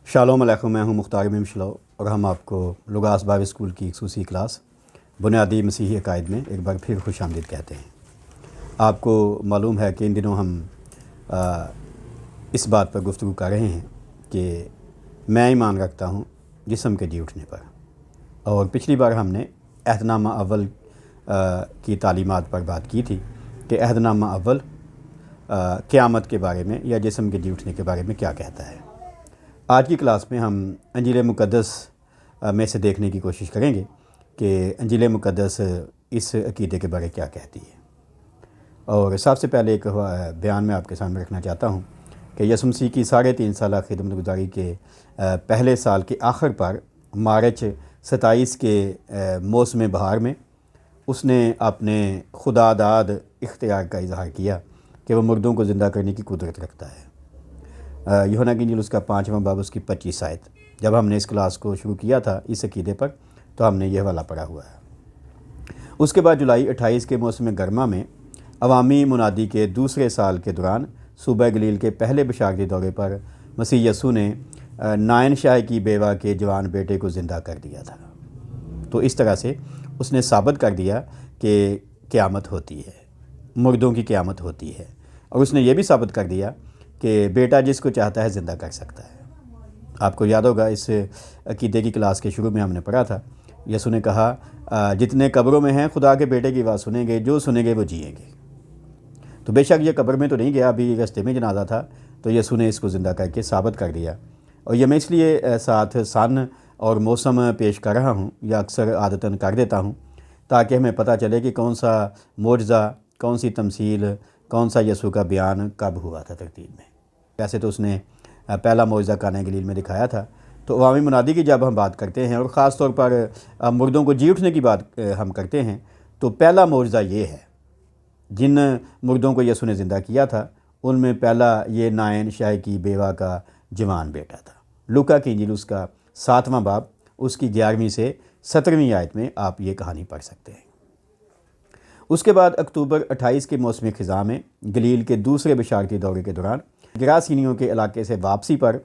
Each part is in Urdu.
شالوم علیکم، میں ہوں مختار ممشلو اور ہم آپ کو لغاس باب اسکول کی خصوصی کلاس بنیادی مسیحی عقائد میں ایک بار پھر خوش آمدید کہتے ہیں۔ آپ کو معلوم ہے کہ ان دنوں ہم اس بات پر گفتگو کر رہے ہیں کہ میں ایمان رکھتا ہوں جسم کے جی اٹھنے پر، اور پچھلی بار ہم نے عہد نامہ اول کی تعلیمات پر بات کی تھی کہ عہد نامہ اول قیامت کے بارے میں یا جسم کے جی اٹھنے کے بارے میں کیا کہتا ہے۔ آج کی کلاس میں ہم انجیل مقدس میں سے دیکھنے کی کوشش کریں گے کہ انجیل مقدس اس عقیدے کے بارے کیا کہتی ہے۔ اور سب سے پہلے ایک بیان میں آپ کے سامنے رکھنا چاہتا ہوں کہ یسوع مسیح کی 3.5 سالہ خدمت گزاری کے پہلے سال کے آخر پر مارچ 27 کے موسم بہار میں اس نے اپنے خدا داد اختیار کا اظہار کیا کہ وہ مردوں کو زندہ کرنے کی قدرت رکھتا ہے۔ یوحنا کی انجیل اس کا 5واں باب اس کی 25 آیت۔ جب ہم نے اس کلاس کو شروع کیا تھا اس عقیدے پر تو ہم نے یہ حوالہ پڑھا ہوا ہے۔ اس کے بعد جولائی 28 کے موسم گرما میں عوامی منادی کے دوسرے سال کے دوران صوبہ گلیل کے پہلے بشارتی دورے پر مسیح یسوع نے نائن شاہ کی بیوہ کے جوان بیٹے کو زندہ کر دیا تھا۔ تو اس طرح سے اس نے ثابت کر دیا کہ قیامت ہوتی ہے، مردوں کی قیامت ہوتی ہے، اور اس نے یہ بھی ثابت کر دیا کہ بیٹا جس کو چاہتا ہے زندہ کر سکتا ہے۔ آپ کو یاد ہوگا اس عقیدے کی کلاس کے شروع میں ہم نے پڑھا تھا، یسوع نے کہا جتنے قبروں میں ہیں خدا کے بیٹے کی آواز سنیں گے، جو سنیں گے وہ جئیں گے۔ تو بے شک یہ قبر میں تو نہیں گیا، ابھی رستے میں جنازہ تھا، تو یسوع نے اس کو زندہ کر کے ثابت کر دیا۔ اور یہ میں اس لیے ساتھ سن اور موسم پیش کر رہا ہوں یا اکثر عادتاً کر دیتا ہوں تاکہ ہمیں پتہ چلے کہ کون سا معجزہ، کون سی تمثیل، کون سا یسوع کا بیان کب ہوا تھا ترتیب میں۔ ویسے تو اس نے پہلا معجزہ قانا گلیل میں دکھایا تھا۔ تو عوامی منادی کی جب ہم بات کرتے ہیں اور خاص طور پر مردوں کو جی اٹھنے کی بات ہم کرتے ہیں تو پہلا معجزہ یہ ہے، جن مردوں کو یسوع نے زندہ کیا تھا ان میں پہلا یہ نائن شاہ کی بیوہ کا جوان بیٹا تھا۔ لوکا کی انجیل اس کا 7واں باب اس کی 11ویں سے 17ویں آیت میں آپ یہ کہانی پڑھ سکتے ہیں۔ اس کے بعد اکتوبر 28 کے موسم خزاں میں گلیل کے دوسرے بشارتی دورے کے دوران گراسینیوں کے علاقے سے واپسی پر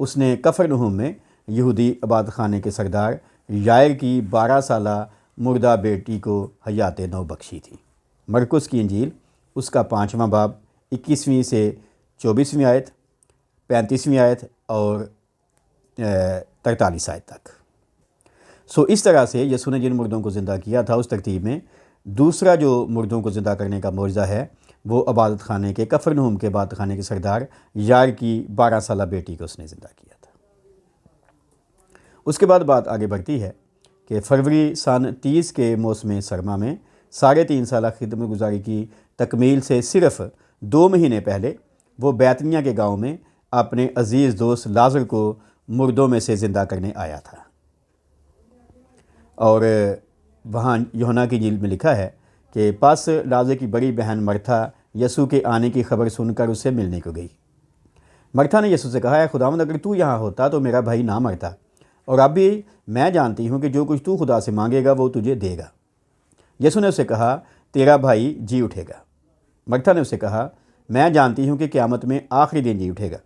اس نے کفرنہوم میں یہودی عبادت خانے کے سردار یائر کی 12 سالہ مردہ بیٹی کو حیات نو بخشی تھی۔ مرکس کی انجیل اس کا 5واں باب 21ویں سے 24ویں آیت، 35ویں آیت اور 43 آیت تک۔ اس طرح سے یسوع نے جن مردوں کو زندہ کیا تھا اس ترتیب میں دوسرا جو مردوں کو زندہ کرنے کا معجزہ ہے وہ عبادت خانے کے کفرنہوم کے عبادت خانے کے سردار یائر کی 12 سالہ بیٹی کو اس نے زندہ کیا تھا۔ اس کے بعد بات آگے بڑھتی ہے کہ فروری سن 30 کے موسم سرما میں 3.5 سالہ خدمت گزاری کی تکمیل سے صرف 2 مہینے پہلے وہ بیتنیہ کے گاؤں میں اپنے عزیز دوست لازر کو مردوں میں سے زندہ کرنے آیا تھا۔ اور وہاں یوحنا کی انجیل میں لکھا ہے کہ پس لازر کی بڑی بہن مرتھا یسوع کے آنے کی خبر سن کر اس سے ملنے کو گئی۔ مرتھا نے یسوع سے کہا، اے خداوند، اگر تو یہاں ہوتا تو میرا بھائی نہ مرتا، اور اب بھی میں جانتی ہوں کہ جو کچھ تو خدا سے مانگے گا وہ تجھے دے گا۔ یسوع نے اسے کہا، تیرا بھائی جی اٹھے گا۔ مرتھا نے اسے کہا، میں جانتی ہوں کہ قیامت میں آخری دن جی اٹھے گا۔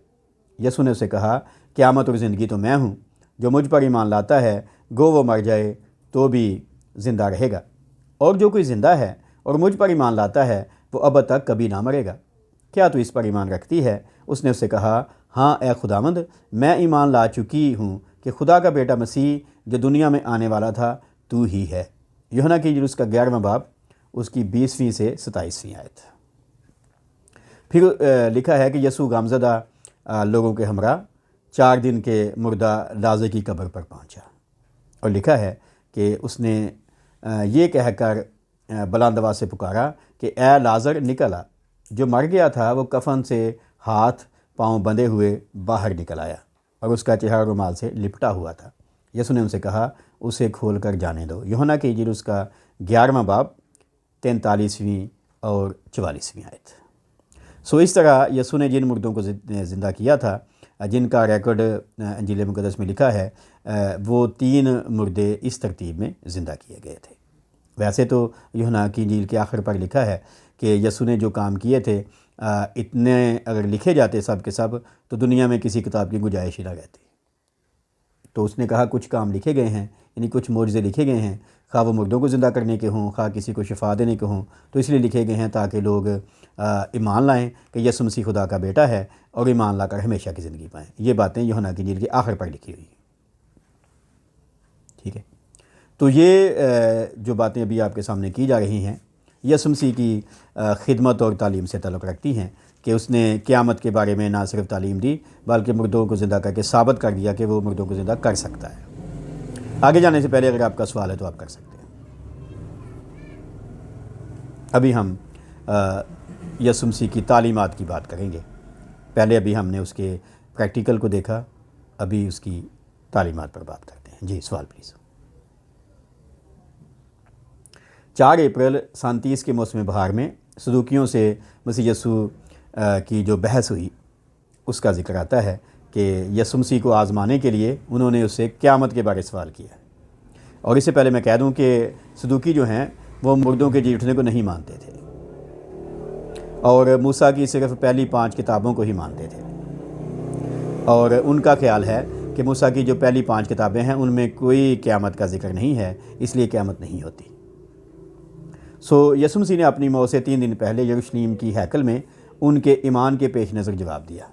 یسوع نے اسے کہا، قیامت اور زندگی تو میں ہوں، جو مجھ پر ایمان لاتا ہے گو وہ مر جائے تو بھی زندہ رہے گا، اور جو کوئی زندہ ہے اور مجھ پر ایمان لاتا ہے وہ اب تک کبھی نہ مرے گا۔ کیا تو اس پر ایمان رکھتی ہے؟ اس نے اسے کہا، ہاں اے خداوند، میں ایمان لا چکی ہوں کہ خدا کا بیٹا مسیح جو دنیا میں آنے والا تھا تو ہی ہے۔ یوحنا کی انجیل اس کا 11واں باب اس کی 20ویں سے 27ویں آیت۔ پھر لکھا ہے کہ یسوع غمزدہ لوگوں کے ہمراہ 4 دن کے مردہ لازر کی قبر پر پہنچا، اور لکھا ہے کہ اس نے یہ کہہ کر بلند آواز سے پکارا کہ اے لازر نکل آ۔ جو مر گیا تھا وہ کفن سے ہاتھ پاؤں بندھے ہوئے باہر نکل آیا، اور اس کا چہرہ رومال سے لپٹا ہوا تھا۔ یسوع نے ان سے کہا، اسے کھول کر جانے دو۔ یوحنا کی انجیل اس کا 11واں باب 43ویں اور 44ویں آیت۔ اس طرح یسوع نے جن مردوں کو زندہ کیا تھا، جن کا ریکارڈ انجیل مقدس میں لکھا ہے، وہ 3 مردے اس ترتیب میں زندہ کیے گئے تھے۔ ویسے تو یوحنا کی انجیل کے آخر پر لکھا ہے کہ یسوع نے جو کام کیے تھے اتنے اگر لکھے جاتے سب کے سب تو دنیا میں کسی کتاب کی گنجائش ہی نہ رہتی۔ تو اس نے کہا کچھ کام لکھے گئے ہیں، یعنی کچھ معجزے لکھے گئے ہیں، خواہ وہ مردوں کو زندہ کرنے کے ہوں، خواہ کسی کو شفا دینے کے ہوں، تو اس لیے لکھے گئے ہیں تاکہ لوگ ایمان لائیں کہ یسوع مسیح خدا کا بیٹا ہے اور ایمان لا کر ہمیشہ کی زندگی پائیں۔ یہ باتیں یوحنا کی انجیل کے آخر پر لکھی ہوئی ہیں، ٹھیک ہے۔ تو یہ جو باتیں ابھی آپ کے سامنے کی جا رہی ہیں، یسوع مسیح کی خدمت اور تعلیم سے تعلق رکھتی ہیں کہ اس نے قیامت کے بارے میں نہ صرف تعلیم دی بلکہ مردوں کو زندہ کر کے ثابت کر دیا کہ وہ مردوں کو زندہ کر سکتا ہے۔ آگے جانے سے پہلے اگر آپ کا سوال ہے تو آپ کر سکتے ہیں۔ ابھی ہم یسوع مسیح کی تعلیمات کی بات کریں گے۔ پہلے ابھی ہم نے اس کے پریکٹیکل کو دیکھا، ابھی اس کی تعلیمات پر بات کرتے ہیں۔ جی سوال پلیز۔ 4 اپریل 37 کے موسم بہار میں صدوقیوں سے مسیح یسوع کی جو بحث ہوئی اس کا ذکر آتا ہے کہ یسوع مسیح کو آزمانے کے لیے انہوں نے اس سے قیامت کے بارے سوال کیا۔ اور اس سے پہلے میں کہہ دوں کہ صدوقی جو ہیں وہ مردوں کے جی اٹھنے کو نہیں مانتے تھے اور موسیٰ کی صرف پہلی 5 کتابوں کو ہی مانتے تھے، اور ان کا خیال ہے کہ موسیٰ کی جو پہلی 5 کتابیں ہیں ان میں کوئی قیامت کا ذکر نہیں ہے، اس لیے قیامت نہیں ہوتی۔ یسوع مسیح نے اپنی موت سے 3 دن پہلے یروشلم کی ہیکل میں ان کے ایمان کے پیش نظر جواب دیا۔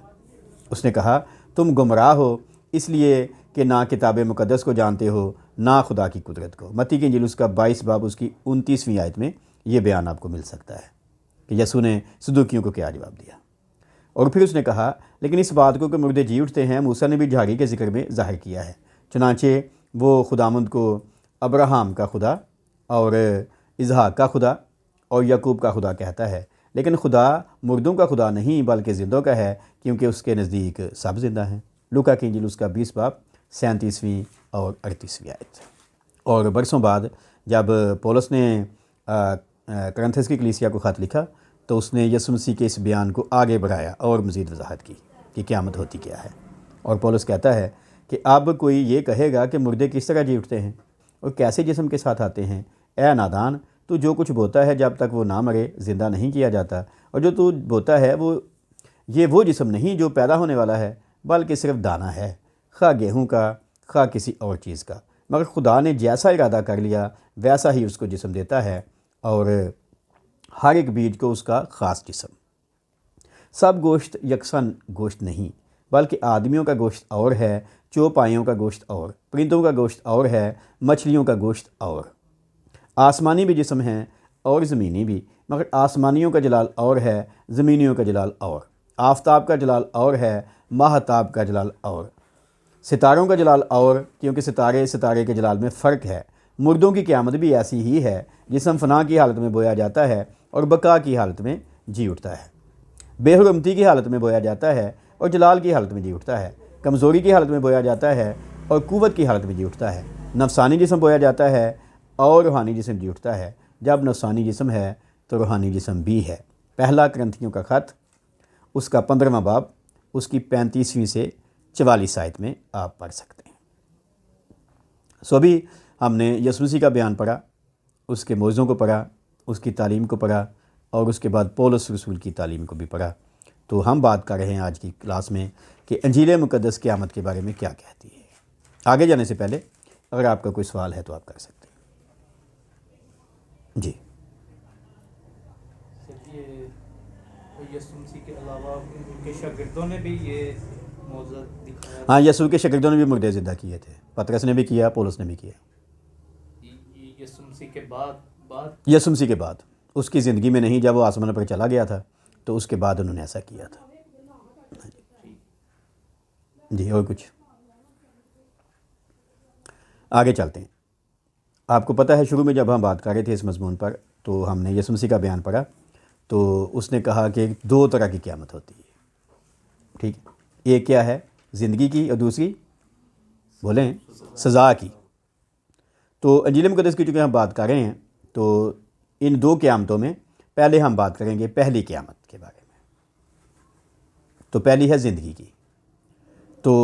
اس نے کہا تم گمراہ ہو اس لیے کہ نہ کتاب مقدس کو جانتے ہو نہ خدا کی قدرت کو۔ متی کی انجیل اس کا 22 باب اس کی 29ویں آیت میں یہ بیان آپ کو مل سکتا ہے کہ یسوع نے صدوقیوں کو کیا جواب دیا۔ اور پھر اس نے کہا لیکن اس بات کو کہ مردے جی اٹھتے ہیں موسیٰ نے بھی جھاڑی کے ذکر میں ظاہر کیا ہے، چنانچہ وہ خداوند کو ابراہم کا خدا اور اسحاق کا خدا اور یعقوب کا خدا کہتا ہے، لیکن خدا مردوں کا خدا نہیں بلکہ زندوں کا ہے کیونکہ اس کے نزدیک سب زندہ ہیں۔ لوکا کی انجیل اس کا 20 باب 37ویں اور 38ویں آیت۔ اور برسوں بعد جب پولس نے کرنتھس کی کلیسیا کو خط لکھا تو اس نے یسوع مسیح کے اس بیان کو آگے بڑھایا اور مزید وضاحت کی کہ قیامت ہوتی کیا ہے۔ اور پولس کہتا ہے کہ اب کوئی یہ کہے گا کہ مردے کس طرح جی اٹھتے ہیں اور کیسے جسم کے ساتھ آتے ہیں؟ اے نادان، تو جو کچھ بوتا ہے جب تک وہ نہ مرے زندہ نہیں کیا جاتا، اور جو تو بوتا ہے وہ جسم نہیں جو پیدا ہونے والا ہے بلکہ صرف دانہ ہے، خواہ گیہوں کا خواہ کسی اور چیز کا، مگر خدا نے جیسا ارادہ کر لیا ویسا ہی اس کو جسم دیتا ہے، اور ہر ایک بیج کو اس کا خاص جسم۔ سب گوشت یکساں گوشت نہیں بلکہ آدمیوں کا گوشت اور ہے، چوپایوں کا گوشت اور، پرندوں کا گوشت اور ہے، مچھلیوں کا گوشت اور۔ آسمانی بھی جسم ہیں اور زمینی بھی، مگر آسمانیوں کا جلال اور ہے، زمینیوں کا جلال اور۔ آفتاب کا جلال اور ہے، ماہتاب کا جلال اور۔ ستاروں کا جلال اور، کیونکہ ستارے کے جلال میں فرق ہے۔ مردوں کی قیامت بھی ایسی ہی ہے، جسم فنا کی حالت میں بویا جاتا ہے اور بقا کی حالت میں جی اٹھتا ہے، بے حرمتی کی حالت میں بویا جاتا ہے اور جلال کی حالت میں جی اٹھتا ہے، کمزوری کی حالت میں بویا جاتا ہے اور قوت کی حالت میں جی اٹھتا ہے۔ نفسانی جسم بویا جاتا ہے اور روحانی جسم جی اٹھتا ہے۔ جب نفسانی جسم ہے تو روحانی جسم بھی ہے۔ پہلا کرنتھیوں کا خط اس کا 15واں باب اس کی 35ویں سے 44 آیت میں آپ پڑھ سکتے ہیں۔ ابھی ہم نے یسوع مسیح کا بیان پڑھا، اس کے معجزوں کو پڑھا، اس کی تعلیم کو پڑھا اور اس کے بعد پولس رسول کی تعلیم کو بھی پڑھا۔ تو ہم بات کر رہے ہیں آج کی کلاس میں کہ انجیل مقدس قیامت کے بارے میں کیا کہتی ہے۔ آگے جانے سے پہلے اگر آپ کا کوئی سوال ہے تو آپ کر سکتے ہیں۔ جی یسوع مسیح کے علاوہ ان کے شاگردوں نے بھی یہ معجزہ دکھایا؟ ہاں، یسوع کے شاگردوں نے بھی مردے زندہ کیے تھے، پطرس نے بھی کیا، پولس نے بھی کیا۔ یسوع مسیح کے بعد یسوع مسیح کے بعد، اس کی زندگی میں نہیں، جب وہ آسمان پر چلا گیا تھا تو اس کے بعد انہوں نے ایسا کیا تھا۔ جی اور کچھ؟ آگے چلتے ہیں۔ آپ کو پتہ ہے شروع میں جب ہم بات کر رہے تھے اس مضمون پر تو ہم نے یسوع مسیح کا بیان پڑھا تو اس نے کہا کہ 2 طرح کی قیامت ہوتی ہے، ٹھیک ہے؟ ایک کیا ہے؟ زندگی کی، اور دوسری بولیں سزا کی۔ تو انجیل مقدس کی چونکہ ہم بات کر رہے ہیں تو ان 2 قیامتوں میں پہلے ہم بات کریں گے پہلی قیامت کے بارے میں۔ تو پہلی ہے زندگی کی۔ تو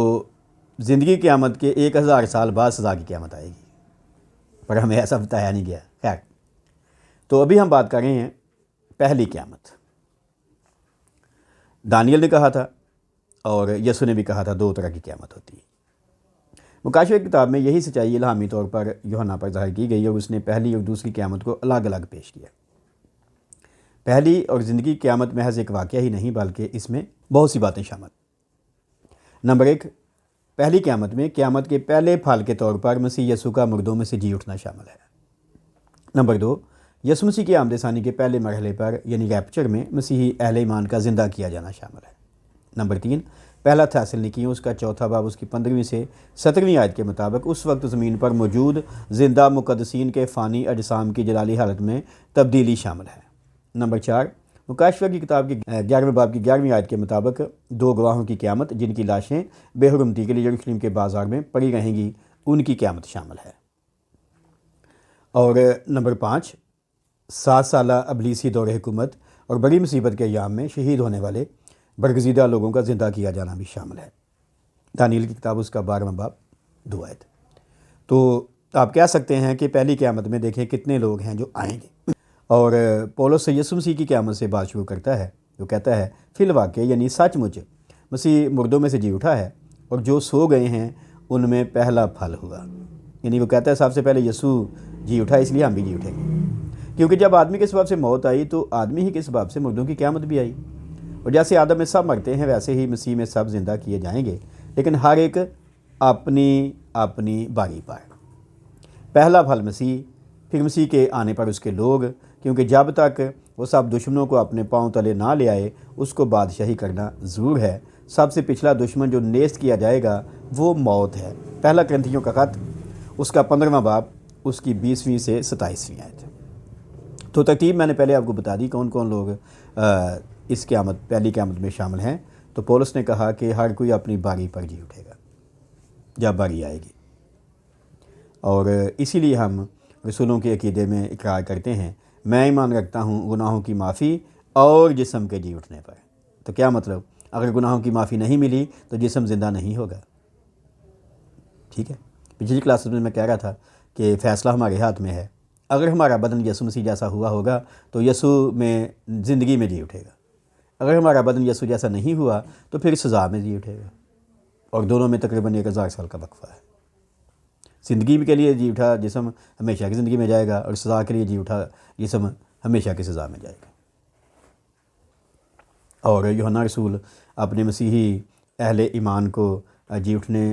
زندگی قیامت کے 1000 سال بعد سزا کی قیامت آئے گی، پر ہمیں ایسا بتایا نہیں گیا۔ خیر، تو ابھی ہم بات کر رہے ہیں پہلی قیامت۔ دانیل نے کہا تھا اور یسوع نے بھی کہا تھا 2 طرح کی قیامت ہوتی ہے۔ مکاشفہ کی کتاب میں یہی سچائی الہامی طور پر یوحنا پر ظاہر کی گئی اور اس نے پہلی اور دوسری قیامت کو الگ الگ پیش کیا۔ پہلی اور زندگی قیامت محض ایک واقعہ ہی نہیں بلکہ اس میں بہت سی باتیں شامل۔ نمبر 1، پہلی قیامت میں قیامت کے پہلے پھل کے طور پر مسیح یسوع کا مردوں میں سے جی اٹھنا شامل ہے۔ نمبر 2، یسوع مسیح کی آمد ثانی کے پہلے مرحلے پر یعنی ریپچر میں مسیحی اہل ایمان کا زندہ کیا جانا شامل ہے۔ نمبر 3، پہلا تھیسلونیکیوں اس کا 4 باب اس کی 15 سے 17 آیت کے مطابق اس وقت زمین پر موجود زندہ مقدسین کے فانی اجسام کی جلالی حالت میں تبدیلی شامل ہے۔ نمبر 4، مکاشفہ کی کتاب کی 11 باب کی 11 آیت کے مطابق 2 گواہوں کی قیامت جن کی لاشیں بے حرمتی کے لیے یروشلم کے بازار میں پڑی رہیں گی، ان کی قیامت شامل ہے۔ اور نمبر 5، 7 سالہ ابلیسی دور حکومت اور بڑی مصیبت کے ایام میں شہید ہونے والے برگزیدہ لوگوں کا زندہ کیا جانا بھی شامل ہے۔ دانیل کی کتاب اس کا 12 باب 2 آیت۔ تو آپ کہہ سکتے ہیں کہ پہلی قیامت میں دیکھیں کتنے لوگ ہیں جو آئیں گے، اور پولس یسوع مسیح کی قیامت سے بات شروع کرتا ہے، جو کہتا ہے فی الواقع یعنی سچ مچ مسیح مردوں میں سے جی اٹھا ہے اور جو سو گئے ہیں ان میں پہلا پھل ہوا۔ یعنی وہ کہتا ہے سب سے پہلے یسوع جی اٹھا، اس لیے ہم بھی جی اٹھیں گے، کیونکہ جب آدمی کے سبب سے موت آئی تو آدمی ہی کے سبب سے مردوں کی قیامت بھی آئی، اور جیسے آدم میں سب مرتے ہیں ویسے ہی مسیح میں سب زندہ کیے جائیں گے، لیکن ہر ایک اپنی اپنی باری پر۔ پہلا پھل مسیح، پھر مسیح کے آنے پر اس کے لوگ، کیونکہ جب تک وہ سب دشمنوں کو اپنے پاؤں تلے نہ لے آئے اس کو بادشاہی کرنا ضرور ہے۔ سب سے پچھلا دشمن جو نیست کیا جائے گا وہ موت ہے۔ پہلا کرنتھیوں کا خط اس کا 15 باب اس کی 20 سے 27 آیت۔ تو ترتیب میں نے پہلے آپ کو بتا دی کون کون لوگ اس قیامت پہلی قیامت میں شامل ہیں۔ تو پولس نے کہا کہ ہر کوئی اپنی باری پر جی اٹھے گا جب باری آئے گی، اور اسی لیے ہم رسولوں کے عقیدے میں اقرار کرتے ہیں، میں ایمان رکھتا ہوں گناہوں کی معافی اور جسم کے جی اٹھنے پر۔ تو کیا مطلب؟ اگر گناہوں کی معافی نہیں ملی تو جسم زندہ نہیں ہوگا، ٹھیک ہے۔ پچھلی کلاسز میں میں کہہ رہا تھا کہ فیصلہ ہمارے ہاتھ میں ہے۔ اگر ہمارا بدن یسوع مسیح جیسا ہوا ہوگا تو یسوع میں زندگی میں جی اٹھے گا، اگر ہمارا بدن یسوع جیسا نہیں ہوا تو پھر سزا میں جی اٹھے گا، اور دونوں میں تقریباً 1000 سال کا وقفہ ہے۔ زندگی کے لیے جی اٹھا جسم ہمیشہ کی زندگی میں جائے گا، اور سزا کے لیے جی اٹھا جسم ہمیشہ کی سزا میں جائے گا۔ اور یوحنا رسول اپنے مسیحی اہل ایمان کو جی اٹھنے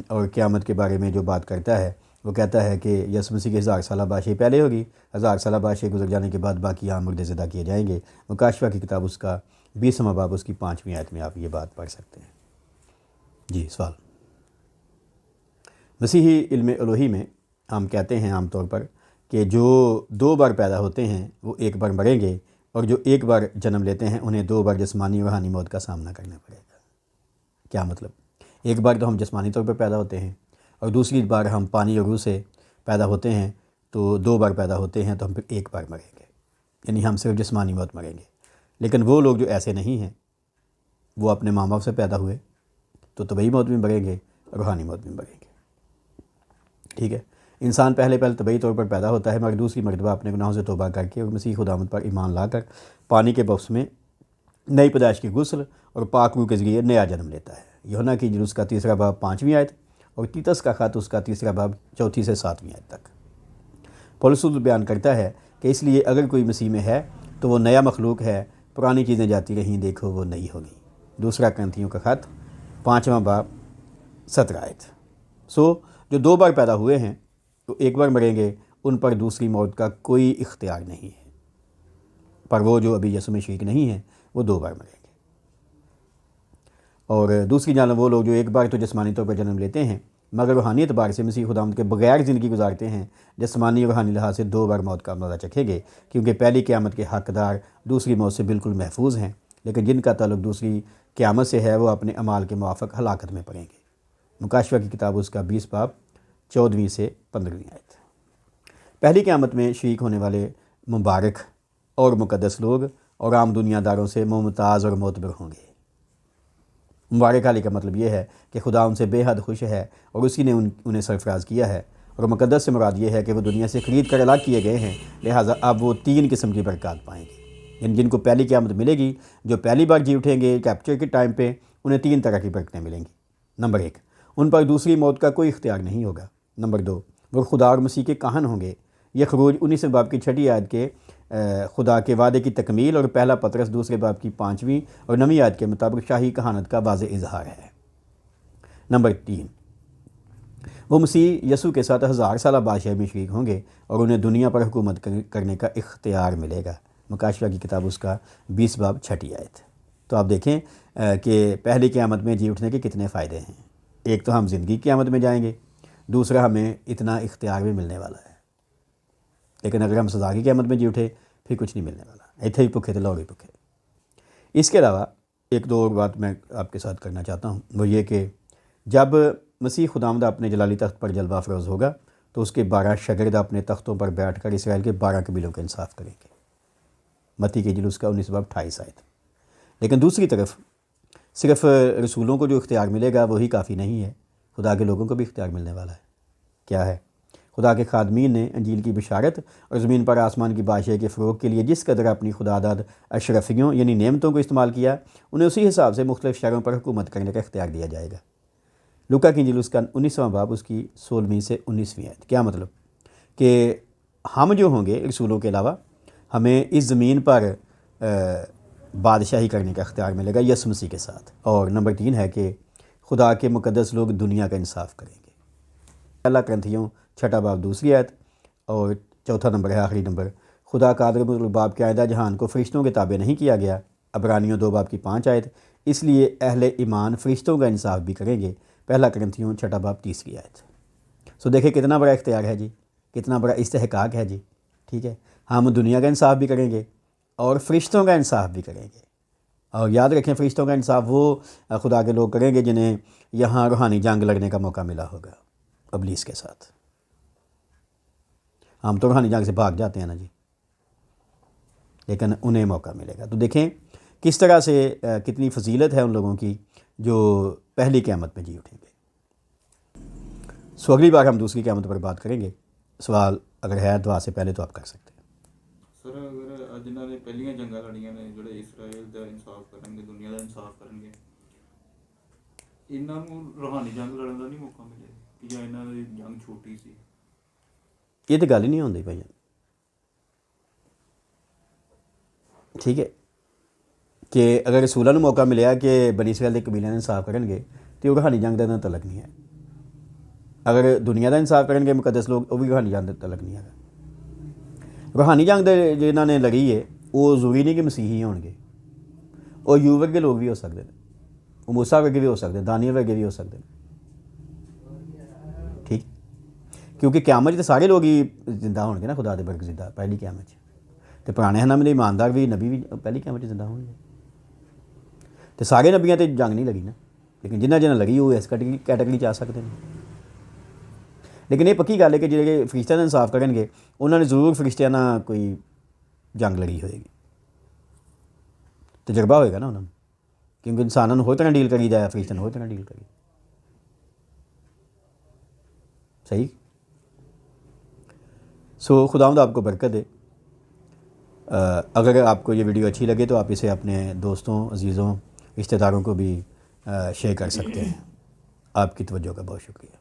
اور قیامت کے بارے میں جو بات کرتا ہے وہ کہتا ہے کہ یسوع مسیح کی 1000 سالہ بادشاہی پہلے ہوگی، 1000 سالہ بادشاہی گزر جانے کے بعد باقی عام مردے زندہ کیے جائیں گے۔ مکاشفہ کی کتاب اس کا 20 باب اس کی 5 آیت میں آپ یہ بات پڑھ سکتے ہیں۔ جی سوال۔ مسیحی علم الوہی میں ہم کہتے ہیں عام طور پر کہ جو 2 بار پیدا ہوتے ہیں وہ 1 بار مریں گے، اور جو 1 بار جنم لیتے ہیں انہیں 2 بار جسمانی اور روحانی موت کا سامنا کرنا پڑے گا۔ کیا مطلب؟ 1 بار تو ہم جسمانی طور پر پیدا ہوتے ہیں، اور دوسری بار ہم پانی اور روح سے پیدا ہوتے ہیں، تو 2 بار پیدا ہوتے ہیں تو ہم پھر 1 بار مریں گے، یعنی ہم صرف جسمانی موت مریں گے۔ لیکن وہ لوگ جو ایسے نہیں ہیں، وہ اپنے ماں باپ سے پیدا ہوئے تو طبعی موت بھی مریں گے، روحانی موت بھی مریں گے، ٹھیک ہے۔ انسان پہلے طبعی طور پر پیدا ہوتا ہے، مگر دوسری مرتبہ اپنے گناہوں سے توبہ کر کے اور مسیح خداوند پر ایمان لا کر پانی کے بپتسمے میں نئی پیدائش کی غسل اور پاک روح کے ذریعے نیا جنم لیتا ہے۔ یوحنا کی انجیل اس کا 3 باب 5 آیت، اور تیتس کا خط اس کا 3 باب 4 سے 7 آیت تک۔ پولس بیان کرتا ہے کہ اس لیے اگر کوئی مسیح میں ہے تو وہ نیا مخلوق ہے، پرانی چیزیں جاتی رہیں، دیکھو وہ نئی ہوگی۔ 2 کرنتھیوں کا خط 5 باب 17 آیت۔ جو 2 بار پیدا ہوئے ہیں تو 1 بار مریں گے، ان پر دوسری موت کا کوئی اختیار نہیں ہے، پر وہ جو ابھی یسوع میں شریک نہیں ہیں وہ 2 بار مریں گے۔ اور دوسری جانب وہ لوگ جو 1 بار تو جسمانی طور پر جنم لیتے ہیں مگر روحانی اعتبار سے مسیح خداوند کے بغیر زندگی گزارتے ہیں، جسمانی اور روحانی لحاظ سے 2 بار موت کا مزہ چکھیں گے، کیونکہ پہلی قیامت کے حقدار دوسری موت سے بالکل محفوظ ہیں، لیکن جن کا تعلق دوسری قیامت سے ہے وہ اپنے اعمال کے موافق ہلاکت میں پڑیں گے۔ مکاشفہ کی کتاب اس کا 20 باب 14 سے 15 آیت۔ پہلی قیامت میں شریک ہونے والے مبارک اور مقدس لوگ اور عام دنیا داروں سے ممتاز اور معتبر ہوں گے۔ مبارک علی کا مطلب یہ ہے کہ خدا ان سے بے حد خوش ہے اور اسی نے انہیں سرفراز کیا ہے، اور مقدس سے مراد یہ ہے کہ وہ دنیا سے خرید کر الگ کیے گئے ہیں، لہٰذا اب وہ 3 قسم کی برکات پائیں گے، جن کو پہلی قیامت ملے گی۔ جو پہلی بار جی اٹھیں گے کیپچر کے ٹائم پہ انہیں 3 طرح کی برکتیں ملیں گی۔ نمبر 1، ان پر دوسری موت کا کوئی اختیار نہیں ہوگا۔ نمبر 2، وہ خدا اور مسیح کے کاہن ہوں گے۔ یہ خروج 19 باب کی 6 آیت کے خدا کے وعدے کی تکمیل اور پہلا پطرس 2 باب کی 5ویں اور 9ویں آیت کے مطابق شاہی کہانت کا واضح اظہار ہے۔ نمبر 3، وہ مسیح یسوع کے ساتھ 1000 سالہ بادشاہی میں شریک ہوں گے اور انہیں دنیا پر حکومت کرنے کا اختیار ملے گا۔ مکاشفہ کی کتاب اس کا 20 باب 6 آیت۔ تو آپ دیکھیں کہ پہلی قیامت میں جی اٹھنے کے کتنے فائدے ہیں۔ ایک تو ہم زندگی کی قیامت میں جائیں گے، دوسرا ہمیں اتنا اختیار بھی ملنے والا ہے۔ لیکن اگر ہم سزا کی قیامت میں جی اٹھے پھر کچھ نہیں ملنے والا، ایتھے ہی پکھے تھے لوگ پکھے۔ اس کے علاوہ ایک دو اور بات میں آپ کے ساتھ کرنا چاہتا ہوں، وہ یہ کہ جب مسیح خداوند اپنے جلالی تخت پر جلوہ افروز ہوگا تو اس کے 12 شاگرد اپنے تختوں پر بیٹھ کر اسرائیل کے 12 قبیلوں کا انصاف کریں گے۔ متی کی انجیل اس کا 19 باب 28 آیت۔ لیکن دوسری طرف صرف رسولوں کو جو اختیار ملے گا وہی کافی نہیں ہے، خدا کے لوگوں کو بھی اختیار ملنے والا ہے۔ کیا ہے؟ خدا کے خادمین نے انجیل کی بشارت اور زمین پر آسمان کی بادشاہی کے فروغ کے لیے جس قدر اپنی خداداد اشرفیوں یعنی نعمتوں کو استعمال کیا، انہیں اسی حساب سے مختلف شہروں پر حکومت کرنے کا اختیار دیا جائے گا۔ لوکا کی انجیل اس کا 19واں باب اس کی 16ویں سے 19ویں آیت۔ کیا مطلب؟ کہ ہم جو ہوں گے رسولوں کے علاوہ، ہمیں اس زمین پر بادشاہی کرنے کا اختیار ملے گا یسوع مسیح کے ساتھ۔ اور نمبر 3 ہے کہ خدا کے مقدس لوگ دنیا کا انصاف کریں گے۔ پہلا کرنتھیوں 6 باب 2 آیت اور چوتھا نمبر ہے آخری نمبر، خدا کا قادر الباب کے آئندہ جہان کو فرشتوں کے تابع نہیں کیا گیا۔ عبرانیوں 2 باب کی 5 آیت، اس لیے اہل ایمان فرشتوں کا انصاف بھی کریں گے۔ پہلا کرنتھیوں 6 باب 3 آیت۔ سو دیکھیں کتنا بڑا اختیار ہے جی، کتنا بڑا استحقاق ہے جی، ٹھیک ہے۔ ہم دنیا کا انصاف بھی کریں گے اور فرشتوں کا انصاف بھی کریں گے۔ اور یاد رکھیں فرشتوں کا انصاف وہ خدا کے لوگ کریں گے جنہیں یہاں روحانی جنگ لڑنے کا موقع ملا ہوگا ابلیس کے ساتھ۔ ہم تو روحانی جنگ سے بھاگ جاتے ہیں نا جی، لیکن انہیں موقع ملے گا۔ تو دیکھیں کس طرح سے کتنی فضیلت ہے ان لوگوں کی جو پہلی قیامت میں جی اٹھیں گے۔ سو اگلی بار ہم دوسری قیامت پر بات کریں گے۔ سوال اگر ہے دعا سے پہلے تو آپ کر سکتے ہیں۔ سر اگر جنہوں نے پہلیاں جنگاں لڑیاں نے جڑے اسرائیل کا انصاف کریں گے، دنیا کا انصاف کریں گے، انہوں نے روحانی جنگ لڑن کا نہیں موقع ملے یا انہوں نے جنگ چھوٹی سی؟ یہ تو گل ہی نہیں ہوندی بھائی، ٹھیک ہے، کہ اگر رسولوں نے موقع ملیا کہ بنی اسرائیل کے قبیلے نے انصاف کریں گے تو وہ روحانی جنگ کا تعلق نہیں ہے۔ اگر دنیا کا انصاف کریں گے مقدس لوگ، وہ بھی روحانی جنگ کا تعلق نہیں ہے۔ روحانی جنگ جنہوں نے لڑی ہے وہ ضروری نہیں کہ مسیحی ہون گے، اور یو ورگے لوگ بھی ہو سکتے ہیں، وہ موسیٰ ورگے بھی ہو سکتے ہیں، دانیہ ورگے بھی ہو سکتے ہیں، ٹھیک، کیونکہ قیامت تو سارے لوگ ہی زندہ ہون گے نا، خدا دے برگ زندہ پہلی قیامت، تو پرانے نام دے ایماندار بھی نبی بھی پہلی قیامت زندہ ہون گے۔ تو سارے نبیاں تے جنگ نہیں لگی نا، لیکن جنہ لگی وہ اس کیٹیگری چ آ سکتے ہیں۔ لیکن یہ پکی گل ہے کہ جڑے فرشتیاں کا انصاف کریں گے انہوں نے ضرور فرشتیاں نال کوئی جنگ لڑی ہوئے گی، تجربہ ہوئے گا نا انہوں نے، کیونکہ انسانوں نے ہو طرح ڈیل کری جائے، فرشتیاں نے ہو طرح ڈیل کری، صحیح۔ سو خداوند آپ کو برکت دے۔ اگر آپ کو یہ ویڈیو اچھی لگے تو آپ اسے اپنے دوستوں، عزیزوں، رشتہ داروں کو بھی شیئر کر سکتے ہیں۔ آپ کی توجہ کا بہت شکریہ۔